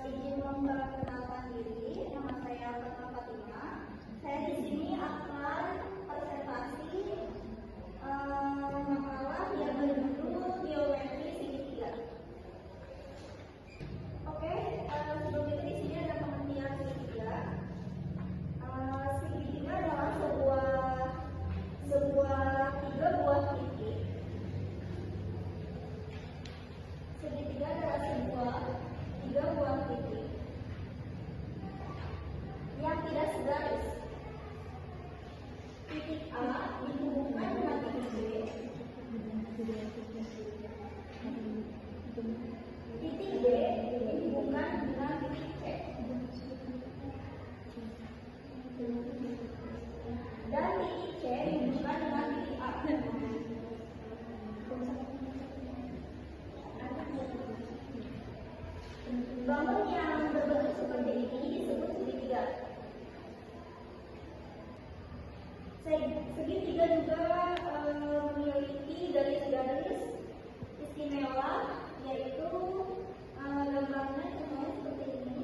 Izin memperkenalkan diri, nama saya Fatma Fatima. Saya di sini akan presentasi makalah yang berjudul Geometri segitiga. Oke, sebelum itu di sini ada pengertian segitiga. Segitiga adalah sebuah tiga buah titik. Segitiga adalah tiga buah titik yang tidak segaris. Titik A dihubungkan dengan titik B. Titik B dihubungkan dengan titik C. Dan titik C dihubungkan dengan titik A. Bangun yang berbentuk seperti ini disebut segitiga. Segitiga juga memiliki garis-garis istimewa, yaitu gambarnya contohnya seperti ini.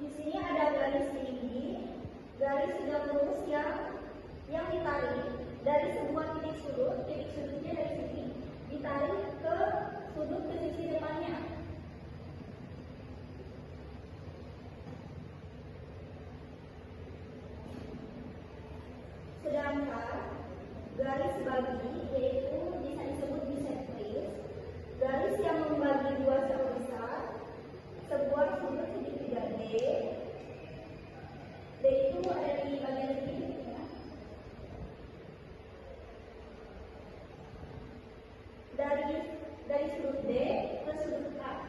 Di sini ada garis tinggi, garis tegak lurus yang ditarik dari sebuah titik sudutnya dari sini ditarik ke sudut ke sisi depannya. Sedangkan garis bagi, yaitu bisa disebut bisectris, garis yang membagi dua sel besar sebuah sudut segitiga D. D itu ada di bagian sini ya. Dari sudut D ke sudut A.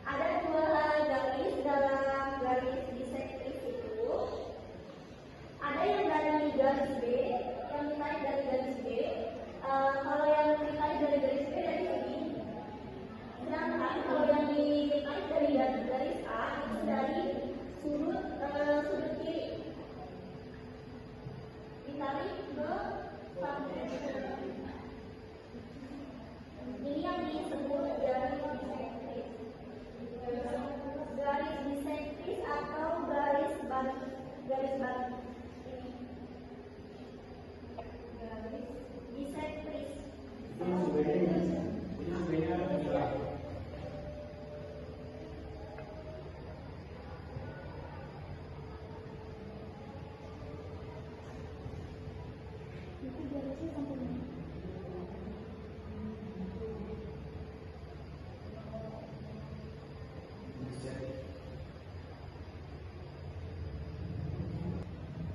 Ada dua garis dalam garis bisektris itu. Ada yang dari garis B, yang ditarik dari garis B. Kalau yang ditarik dari garis B dari sini. Sedangkan kalau yang ditarik dari garis A itu dari sudut kiri. Ditarik ke samping. Ini yang disebut garis bisektris. Garis bisektris atau garis bagi. Garis bisektris. Itu garisnya sampai mana?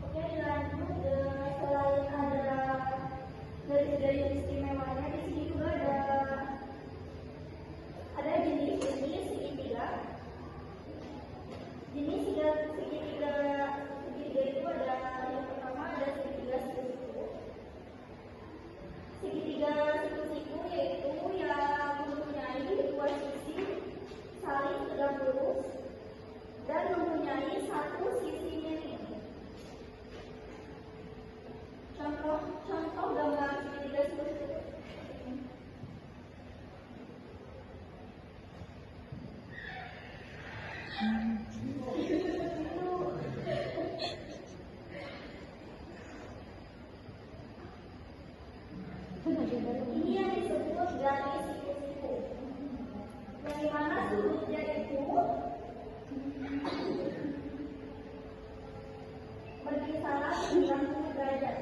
Oke, lanjut. Selain ada garis-garis istimewanya, di sini juga ada jenis segitiga. Jenis segitiga itu ada yang pertama ada segitiga siku-siku. Segitiga siku-siku yaitu yang mempunyai dua sisi saling tegak lurus dan mempunyai satu sisi miring. Contoh gambar segitiga siku-siku. Ini yang disebut garis siku-siku, yang dimana sudutnya itu berkisaran 90 derajat.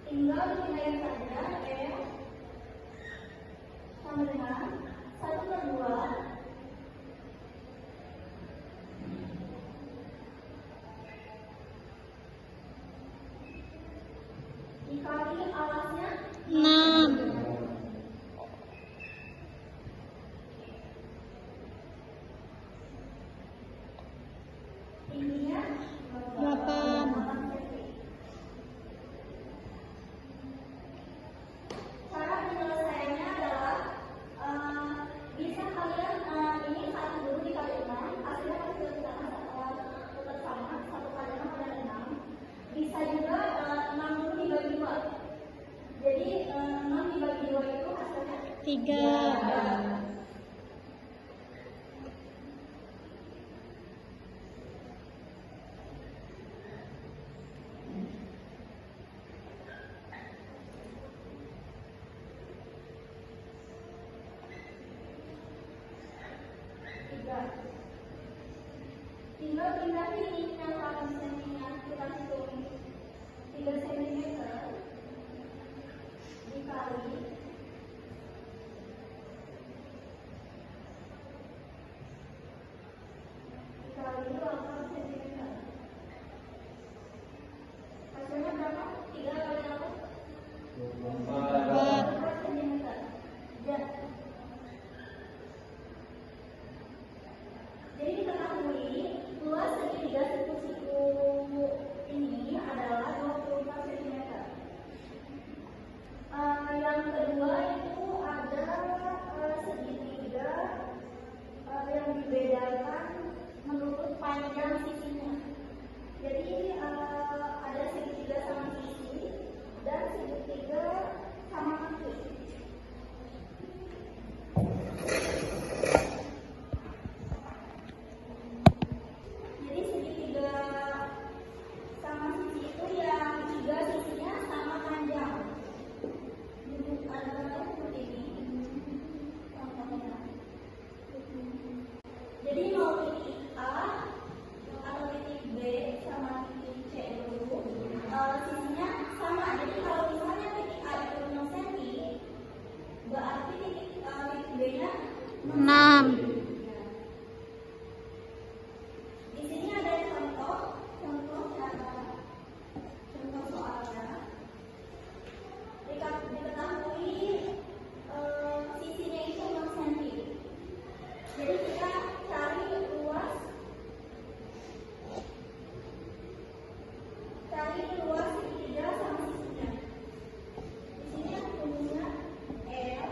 tinggal dipindahin saja L sama dengan 1/2 dikali alasnya 6. tingginya 8. Cara penyelesaiannya adalah bisa kalian ini 1 dulu dikali 6, hasilnya pasti tetap sama 1 kali 6 adalah 6. Bisa juga 6 dulu dibagi 2. Jadi 6 dibagi 2 itu hasilnya 3. tinggal pindahin ini yang 8 cm kita hitung 3 cm dikali dikali 8 cm hasilnya berapa? 3 kali 8 4 cm. Jadi diketahui luas segitiga siku-siku ini adalah 24 cm. Yang kedua itu ada segitiga yang dibedakan menurut panjang sisinya. Jadi ada segitiga sama sisi dan segitiga sama kaki. Jadi segitiga sama sisi itu yang 3 sisinya sama panjang. Ada gambar seperti ini. Jadi mau titik A atau titik B sama titik C dulu, sisinya sama. Jadi kalau misalnya titik A itu 6 cm, berarti titik B-nya 6. Di sini ada contoh soalnya. Diketahui sisinya itu 6 cm. Jadi kita cari luas segitiga sama sisinya. Di sini rumusnya L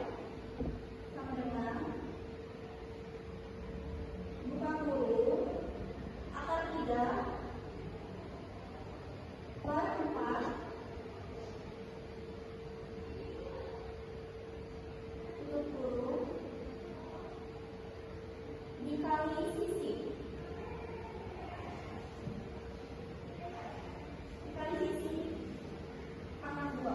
sama dengan buka kurung akar 3 per 4 tutup kurung dikali sisi pangkat 2.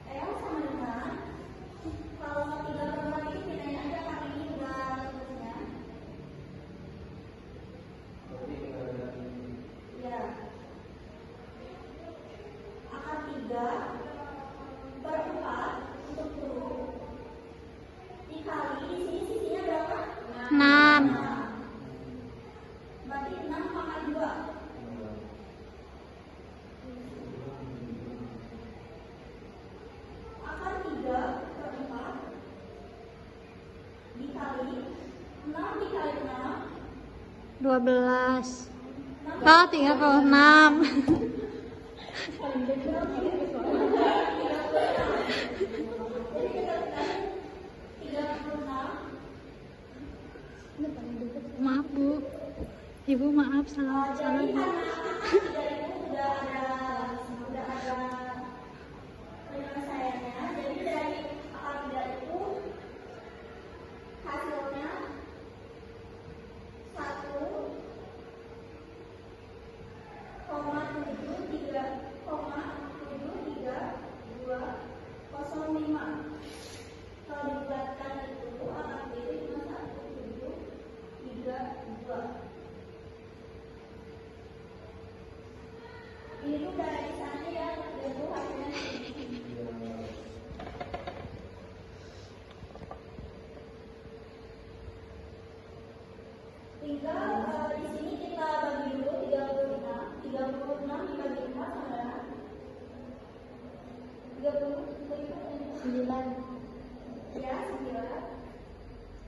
L sama dengan kalau 3/4 itu bedanya aja kali ini udah terusnya. Ya. Akar 3 per 4 untuk kurung dikali di sini sisinya berapa? 6. Berarti 6 pangkat 2. Akar 3 per 4 dikali 6 dikali 6 12. Oh, 36. Jadi kita dikali 36. Maaf, Bu. Ibu maaf, salah. Jadi karena akar 3 itu udah ada penyelesaiannya. Jadi dari akar 3 itu hasilnya 1,73205. Kalau dibulatkan itu akar 3 cuma 1732. itu dari sana ya, itu hasilnya. Tinggal di sini kita bagi dulu 36 dibagi 4 sama 9 ya 9.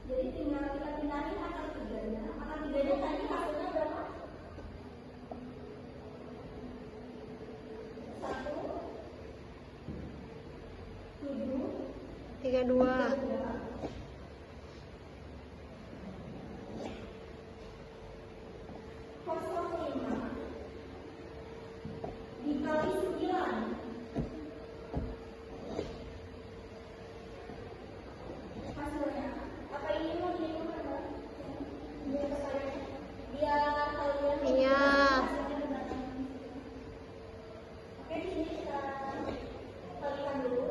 Jadi tinggal kita pindahin akar tiganya. Akar tiganya tadi hasilnya berapa? 32. Dikali 9. Hasilnya apa ini mau dihitung? Biar kalian Iya. hasilnya benar. Oke, di sini kita kalikan dulu.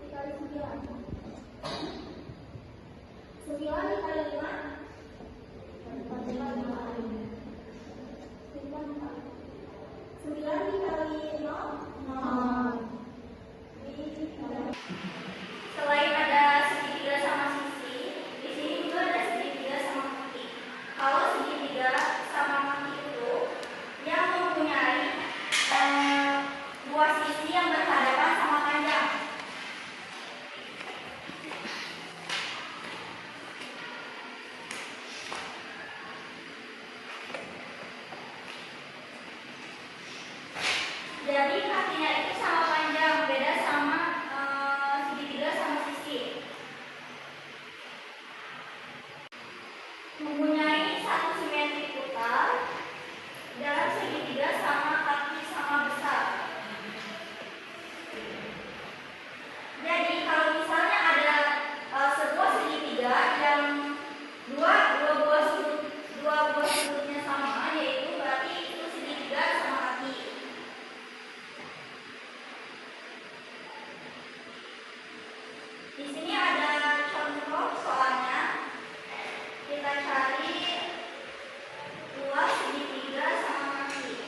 Dikali 9. 9 dikali 5. 9 dikali 0. Selain ada segitiga sama sisi, di sini juga ada segitiga sama kaki. Kalau segitiga sama kaki itu yang mempunyai dua sisi yang berhadapan sama panjang. Jadi kakinya itu sama panjang, beda sama segitiga sama sisi. Mempunyai satu simetri putar dalam segitiga sama kaki sama besar. Jadi kalau misalnya ada sebuah segitiga yang dua buah sudutnya sama, yaitu berarti itu segitiga sama kaki. Di sini ada contoh soalnya. Kita cari luas segitiga sama kaki.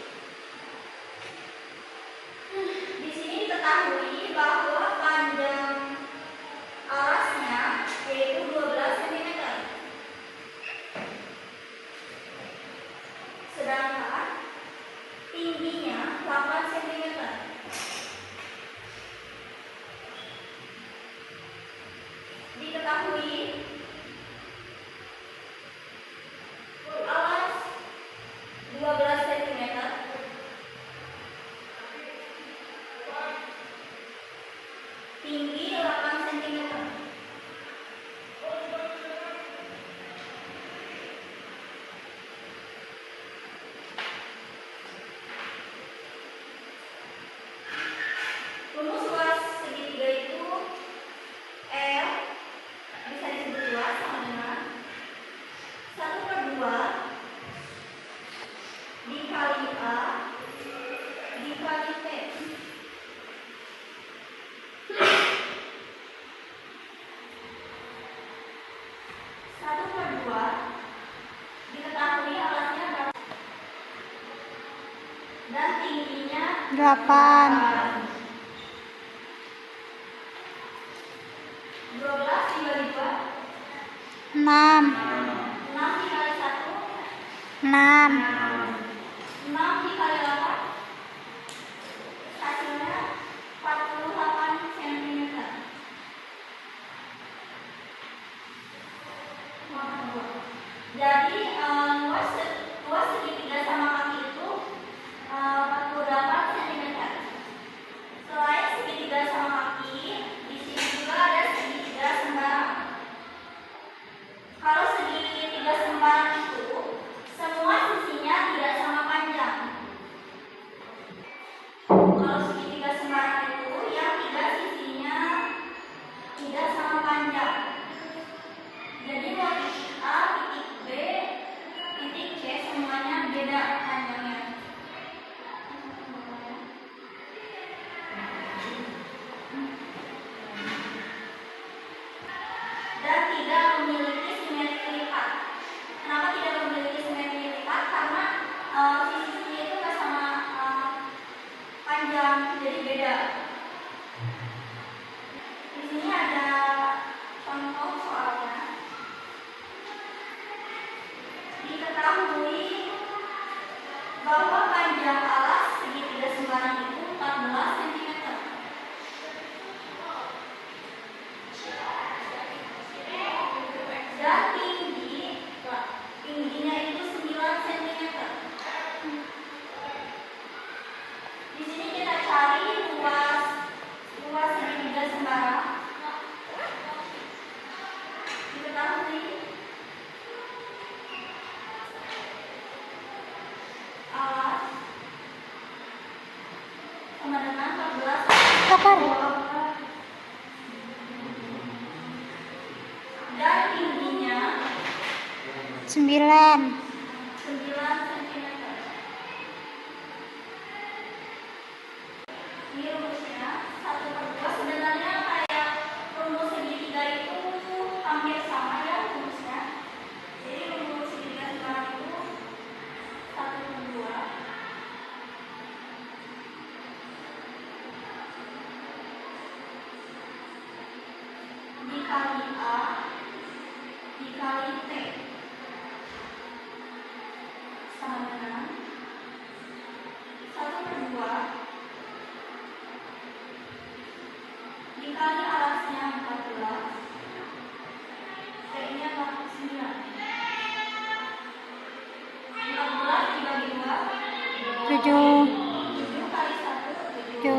Di sini diketahui bahwa panjang alasnya yaitu 12 cm. Sedangkan tingginya 8 cm. Diketahui alas 12 cm, tinggi 8 cm. Rumus luas segitiga itu L bisa disebut luas sama dengan 1/2 dikali A dikali T. 1/2 diketahui alasnya berapa dan tingginya 8. 12 dibagi 2. 6. 6 dikali 1. 6. 6 dikali 8. Hasilnya 48 cm. Jadi luas segitiga sama kaki itu 48 cm. Selain segitiga sama kaki, di sini juga ada segitiga sembarang. Kalau segitiga sembarang itu semua sisinya lapar. Dan tingginya 9. 9 cm. Ini rumusnya 1/2. Sebenarnya kayak rumus segitiga itu hampir sama ya rumusnya. Jadi rumus segitiga sekarang itu 1/2 dikali A dikali T sama dengan 1/2 dikali alasnya 14, T-nya 9. 14 dibagi 2, 7. 7 kali 1, 7.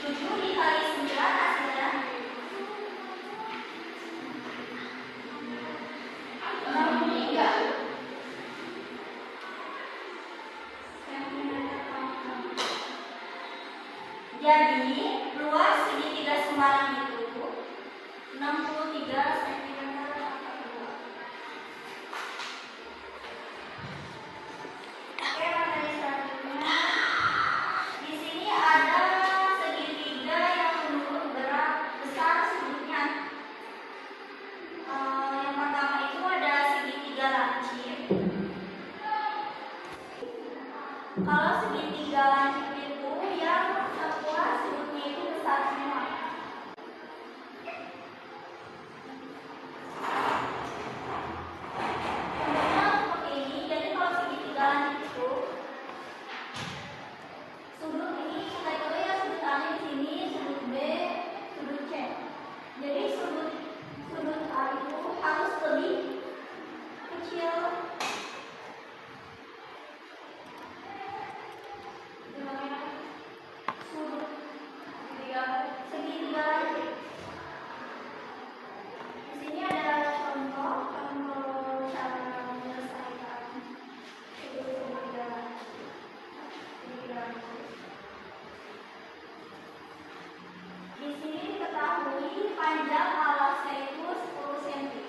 7 dikali 9 hasilnya 63 cm. Jadi luas segitiga Semarang itu 63 cm. Oke, materi selanjutnya. Di sini ada segitiga yang menurut besar sudutnya. Yang pertama itu ada segitiga lancip. Kalau segitiga lancip itu yang semua sudutnya itu besar semua. Contohnya seperti ini. Jadi kalau segitiga lancip itu sudut ini kita hitung ya, sudut A nya di sini, sudut B, sudut C. Jadi sudut A itu harus lebih kecil. Itu namanya sudut segitiga lancip. Di sini ada contoh cara menyelesaikan sudut segitiga lancip. Di sini diketahui panjang alasnya itu 10 cm.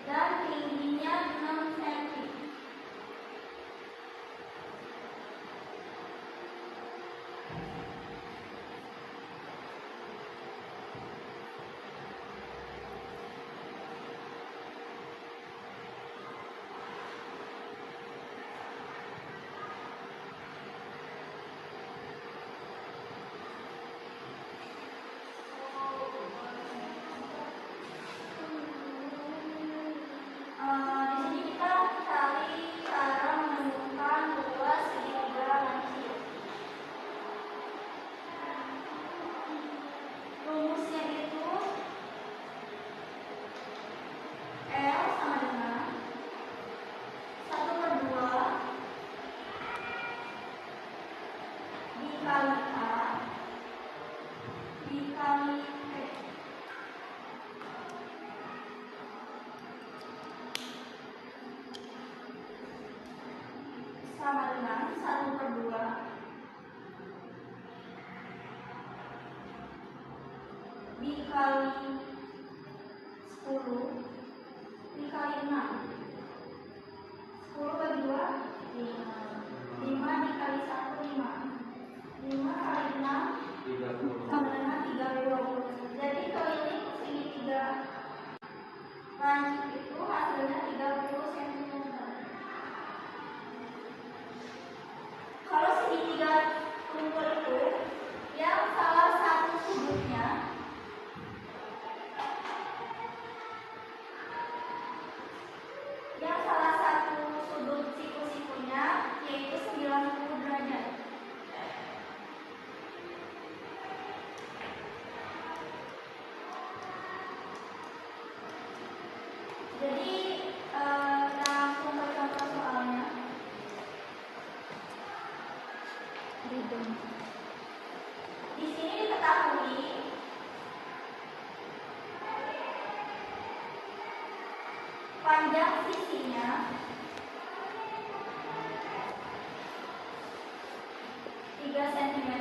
Dan tingginya 6 cm. Di sini kita cari cara menemukan luas segitiga lancip. Rumusnya itu L sama dengan 1/2 dikali A dikali T sama dengan 1/2 dikali 10 dikali 6. 10 bagi 2, 5 dikali 1, 5. 5 kali 6 sama dengan 30. Jadi kalau ini segitiga lancip itu hasilnya 30 cm. Kalau segitiga tunggal itu yang salah satu sudutnya siku-sikunya yaitu 90 derajat. Jadi kita langsung ke contoh soalnya. Di sini diketahui panjang sisinya 3 cm,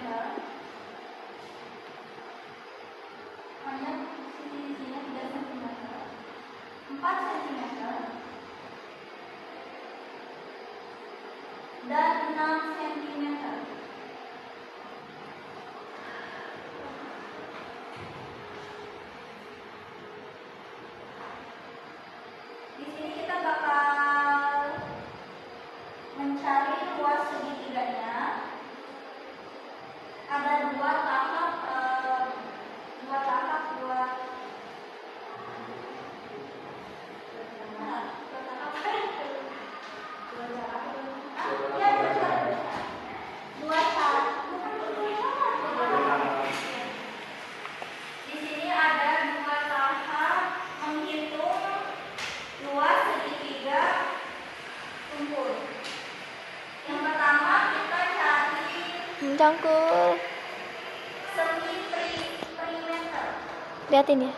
panjang sisinya 3 cm, 4 cm, dan 6 cm. Di sini kita bakal mencari luas segitiganya. Ada dua tahap buat di sini ada dua tahap menghitung luas segitiga tumpul. Yang pertama kita cari Cangkul. semi perimeter. Liatin ya.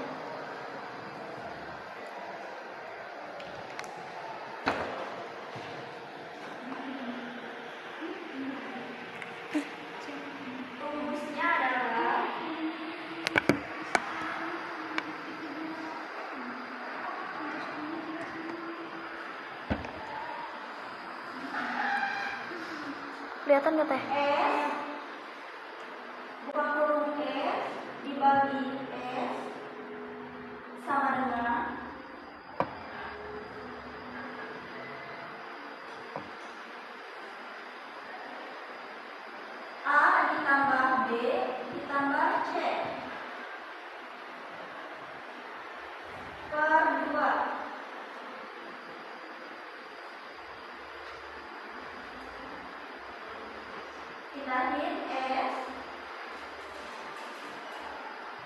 Rumusnya adalah Kelihatan nggak teh? S buka kurung S dibagi S sama dengan A ditambah B ditambah C per 2. Kita hit S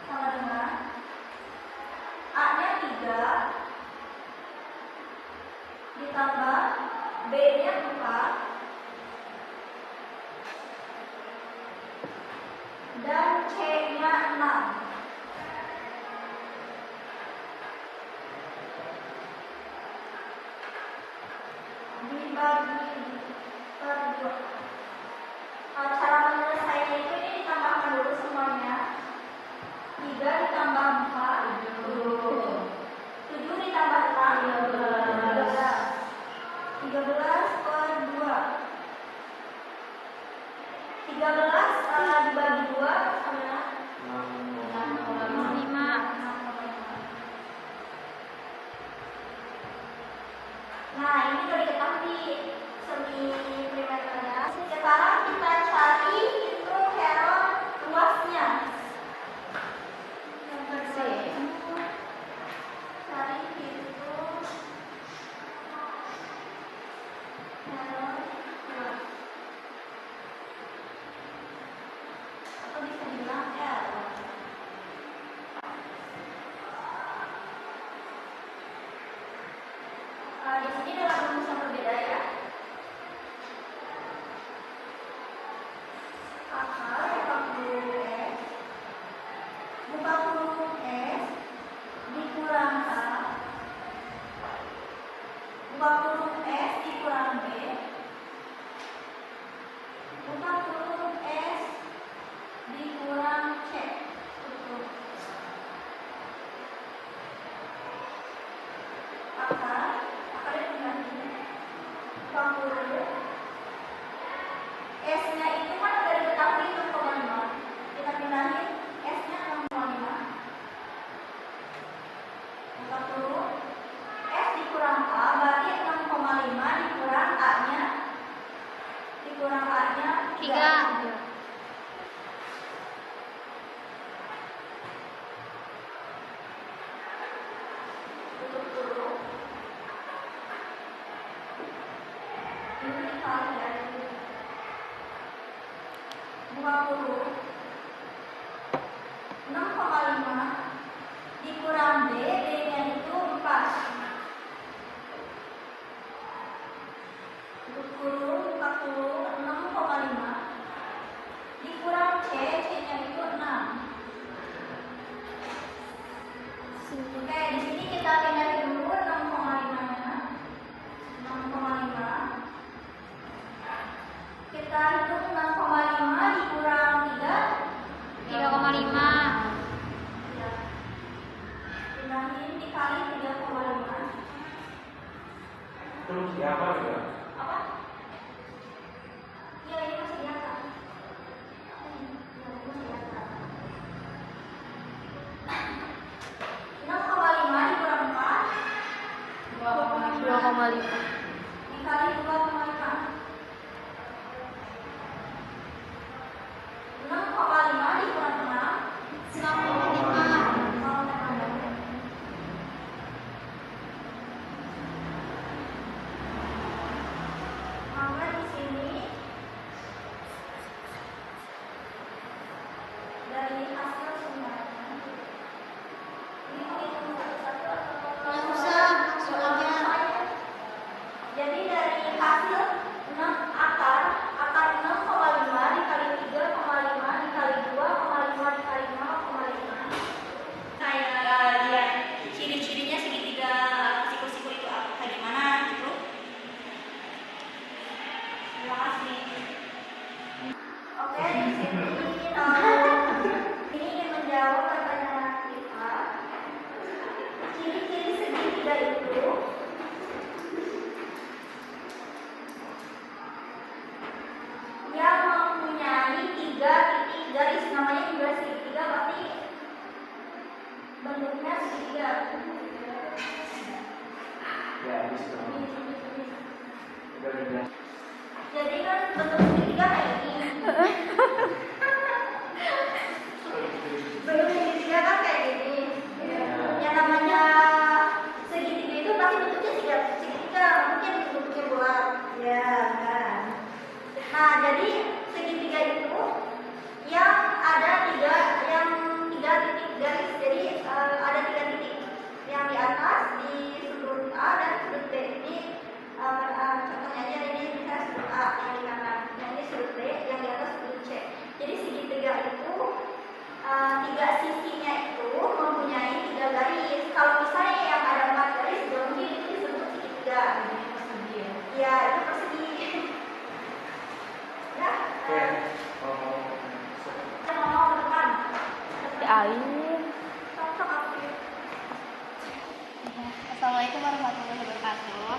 sama dengan A-nya 3 ditambah B-nya 4 dan C-nya 6 dibagi per 2. Cara menyelesaikannya itu ini ditambahkan dulu semuanya. 3 ditambah 4 7 ditambah 6 13 per 2. 13 dibagi 2 sama 5. Nah, ini udah diketahui semi perimeternya. Sekarang kita cari hitung Heron luasnya. Yang pertama, cari hitung Heron luas. Atau bisa dibilang L. Di sini adalah rumus yang berbeda ya. Akar buka kurung S dikurang A buka kurung S dikurang B buka kurung S dikurang C. Akar dipindahin buka kurung S-nya itu kan udah diketahui 6,5. Kita pindahin S-nya 6,5. Buka kurung S dikurang A berarti 6,5 dikurang A-nya 3. Tutup kurung. Ini dikali ya. Buka kurung 6,5 dikurang B, B-nya itu 4. Tutup kurung, buka kurung 6,5 dikurang C, C-nya itu 6. Oke, di sini kita pindahin dulu 6,5-nya. Terus siapa juga? Apa? Ya ini masih di atas. Enam koma lima dikurang 4 2,5. dikali 2,5. 6,5 dikurang 6 maka di sini dari hasil semuanya ini menghitung satu-satu atau Nggak usah, langsung aja. jadi dari hasil 6 akar 6,5 dikali 3,5 dikali 2,5 dikali 0,5 kayak dia ciri-cirinya segitiga siku-siku itu kayak gimana gitu. Terima kasih. Oke, di sini ini ingin menjawab pertanyaan kita. Ciri-ciri segitiga itu yang mempunyai 3 titik garis, namanya juga segitiga, pasti bentuknya segitiga. Ya, bisa. Udah dijelas. Jadi kan bentuk segitiga kayak gini. Bentuk segitiga kan kayak gini. Yang namanya segitiga itu pasti bentuknya segitiga, mungkin bentuknya bulat. Ya kan. Nah, jadi segitiga itu yang ada yang tiga titik garis. Jadi ada 3 titik yang di atas di sudut A dan sudut B. Ini contohnya aja ini bisa sudut A yang di kanan, yang ini sudut B, yang di atas sudut C. Jadi segitiga itu 3 sisinya itu mempunyai 3 garis. Kalau misalnya yang ada 4 garis, mungkin itu disebut segitiga. Ya, itu persegi. Ya, Oke. kita ngomong ke depan. Di air. Cocok aku. Assalamualaikum warahmatullahi wabarakatuh.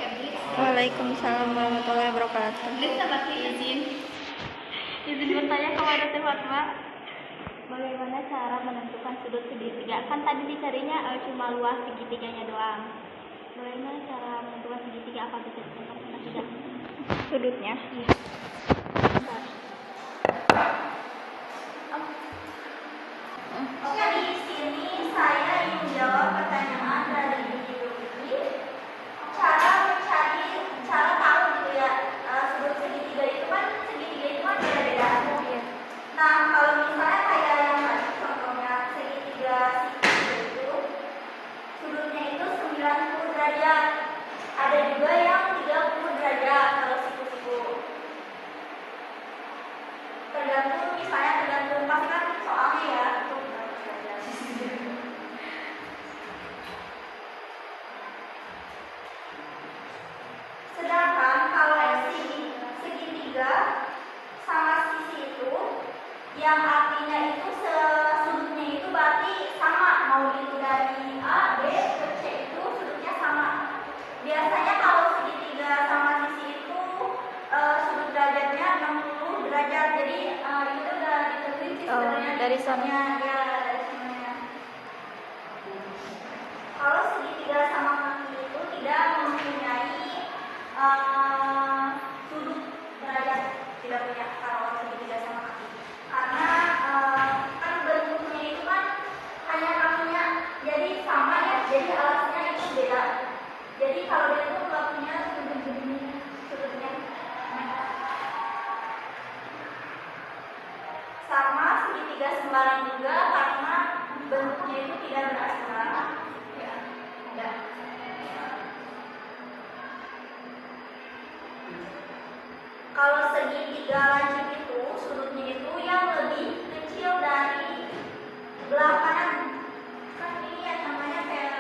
Waalaikumsalam warahmatullahi wabarakatuh. Izin bertanya kepada Teh Fatma, bagaimana cara menentukan sudut segitiga? Kan tadi dicarinya cuma luas segitiganya doang. Bagaimana cara menentukan segitiga? Apa bisa ditentukan atau tidak? Sudutnya. Iya. Oke, di sini saya ingin jawab pertanyaan dari video ini. Cara tahu gitu ya, sudut segitiga itu kan beda-beda. Nah, kalau misalnya kayak yang tadi contohnya segitiga itu sudutnya itu 90 derajat. Ada juga yang 30 derajat kalau siku-siku. Tergantung pasti kan soalnya ya. Sedangkan kalau segitiga sama sisi itu, yang artinya itu sudutnya itu berarti sama, mau itu dari A, B, ke C itu sudutnya sama. Biasanya kalau segitiga sama sisi itu sudut derajatnya 60 derajat. Jadi itu udah ditentuin sih sebenarnya dari sana. Ya, dari sananya. Kalau segitiga sama kaki itu tidak mempunyai sudut derajat, tidak punya kalau segitiga sama kaki, karena kan bentuknya itu kan hanya kakinya jadi sama ya, jadi alasnya itu beda. Jadi kalau dia itu nggak punya sudutnya sama segitiga sembarang juga, karena bentuknya itu tidak berasal ya, udah. Kalau segitiga lancip itu sudutnya itu yang lebih kecil dari belah kanan. Kan ini ya namanya kayak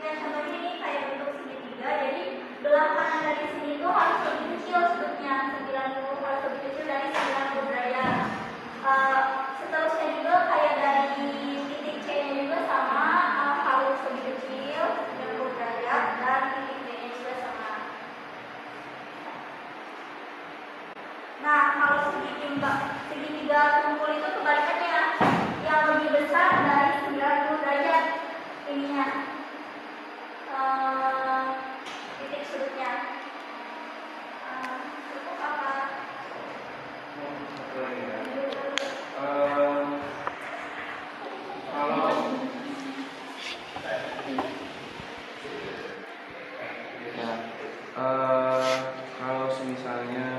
ya contohnya ini kayak bentuk segitiga. Jadi belah kanan dari sini itu harus lebih kecil sudutnya 90, harus lebih kecil dari 90 derajat. Seterusnya juga kayak dari titik C-nya juga sama, harus lebih kecil 90 derajat, dan titik D-nya juga sama. Ya, kalau misalnya,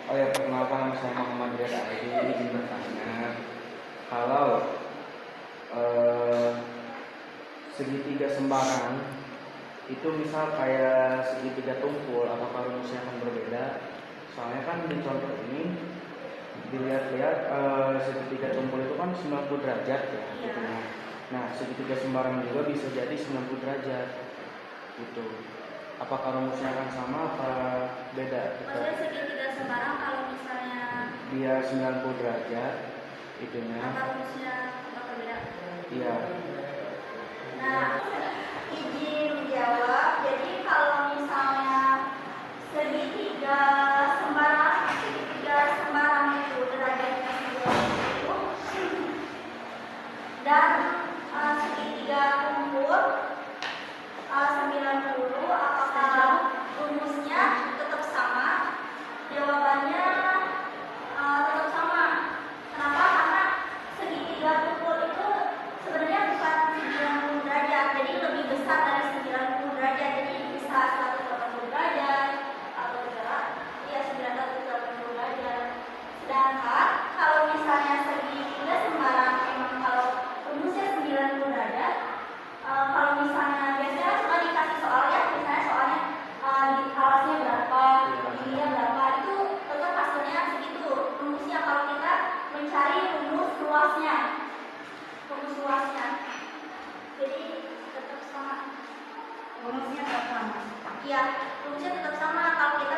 oh ya perkenalkan nama saya Muhammad Riyad Aidi, izin bertanya, kalau segitiga sembarang itu misal kayak segitiga tumpul, apakah rumusnya akan berbeda? Soalnya kan di contoh ini dilihat-lihat segitiga tumpul itu kan 90 derajat ya. Gitu. Nah, segitiga sembarang juga bisa jadi 90 derajat gitu. Apakah rumusnya akan sama apa beda? Maksudnya segitiga sembarang kalau misalnya Dia 90 derajat itunya. apa rumusnya bakal beda? Iya. Nah, izin menjawab. Jadi kalau misalnya segitiga sembarang itu derajatnya 90 dan segitiga tumpul 90, apakah rumusnya tetap sama? Jawabannya tetap sama. Kenapa? Karena segitiga tumpul itu sebenarnya bukan 90 derajat, jadi lebih besar dari 90 derajat, jadi bisa 180 derajat atau ya 180 derajat. Sedangkan kalau misalnya segitiga sembarang emang kalau rumusnya 90 derajat, kalau misalnya biasanya suka dikasih soal ya, misalnya soalnya di alasnya berapa, ininya berapa, itu tetap hasilnya segitu rumusnya kalau kita mencari rumus luasnya. Jadi tetap sama. Rumusnya tetap sama. Iya, rumusnya tetap sama kalau kita